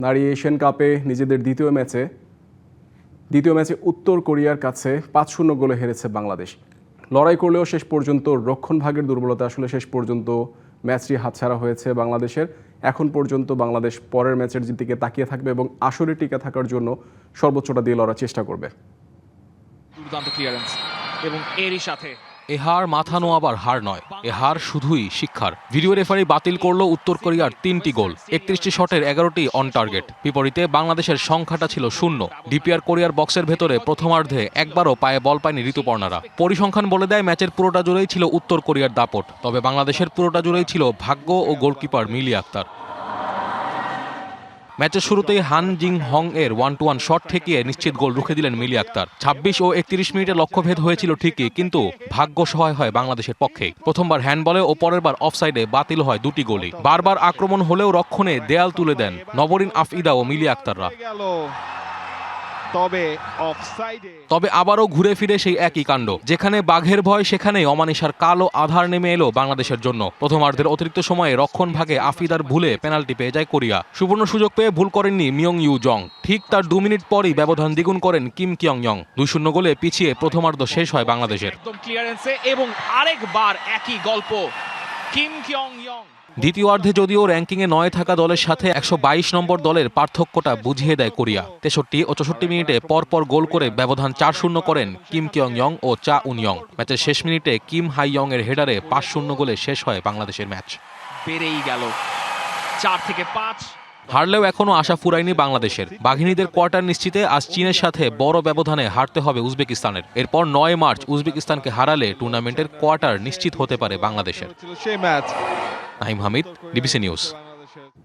নারী এশিয়ান কাপে নিজেদের দ্বিতীয় ম্যাচে উত্তর কোরিয়ার কাছে ৫-০ গোলে হেরেছে বাংলাদেশ। লড়াই করলেও শেষ পর্যন্ত রক্ষণভাগের দুর্বলতা আসলে শেষ পর্যন্ত ম্যাচটি হাতছাড়া হয়েছে বাংলাদেশের। এখন পর্যন্ত বাংলাদেশ পরের ম্যাচের দিকে তাকিয়ে থাকবে এবং আসরে টিকে থাকার জন্য সর্বোচ্চটা দিয়ে লড়ার চেষ্টা করবে। দুর্দান্ত ক্লিয়ারেন্স এবং এরই সাথে এ হার মাথা নোয়াবার হার নয়, এ হার শুধুই শিক্ষার। ভিডিও রেফারি বাতিল করল উত্তর কোরিয়ার ৩টি গোল, ৩১টি শটের ১১টি অন টার্গেট। বিপরীতে বাংলাদেশের সংখ্যাটা ছিল ০। ডিপিআর কোরিয়ার বক্সের ভেতরে প্রথমার্ধে একবারও পায়ে বল পায়নি ঋতুপর্ণারা। পরিসংখ্যান বলে দেয় ম্যাচের পুরোটা জুড়েই ছিল উত্তর কোরিয়ার দাপট, তবে বাংলাদেশের পুরোটা জুড়েই ছিল ভাগ্য ও গোলকিপার মিলি আক্তার। ম্যাচের শুরুতেই হান জিং হং এর 1-1 শট ঠেকিয়ে নিশ্চিত গোল রুখে দিলেন মিলি আক্তার। ২৬ ও ৩১ মিনিটে লক্ষ্যভেদ হয়েছিল ঠিকই, কিন্তু ভাগ্য সহায় হয় বাংলাদেশের পক্ষে। প্রথমবার হ্যান্ডবলে ও পরের বার অফসাইডে বাতিল হয় দুটি গোলই। বারবার আক্রমণ হলেও রক্ষণে দেয়াল তুলে দেন নবরিন আফইদা ও মিলি আক্তাররা। তবে আবারও ঘুরে ফিরে সেই একই কাণ্ড, যেখানে বাঘের ভয় সেখানেই অমানিসার কালো আধার নেমে এলো বাংলাদেশের জন্য। প্রথমার্ধের অতিরিক্ত সময়ে রক্ষণ ভাগে আফিদার ভুলে পেনাল্টি পেয়ে যায় কোরিয়া। সুবর্ণ সুযোগ পেয়ে ভুল করেননি মিয়ং ইউ জং, ঠিক তার ২ মিনিট পরই ব্যবধান দ্বিগুণ করেন কিম কিয়ং ইয়ং। ২-০ গোলে পিছিয়ে প্রথমার্ধ শেষ হয় বাংলাদেশের। একদম ক্লিয়ারেন্সে এবং আরেকবার একই গল্প কিম কিয়ং ইয়ং। দ্বিতীয়ার্ধে যদিও র্যাঙ্কিংয়ে ৯ থাকা দলের সাথে ১২২ নম্বর দলের পার্থক্যটা বুঝিয়ে দেয় কোরিয়া। ৬৩ ও ৬৪ মিনিটে পরপর গোল করে ব্যবধান ৪-০ করেন কিম কিয়ং ইয়ং ও চা উন-ইয়ং। ম্যাচের শেষ মিনিটে কিম হাই-ইয়ং এর হেডারে ৫-০ গোলে শেষ হয় বাংলাদেশের ম্যাচ। বেড়েই গেল ৪ থেকে ৫। হারলেও এখনও আশা ফুরায়নি বাংলাদেশের। বাঘিনীদের কোয়ার্টার নিশ্চিতে আজ চীনের সাথে বড় ব্যবধানে হারতে হবে উজবেকিস্তানের। এরপর ৯ মার্চ উজবেকিস্তানকে হারালে টুর্নামেন্টের কোয়ার্টার নিশ্চিত হতে পারে বাংলাদেশের। Naeem Hamid, DBC news.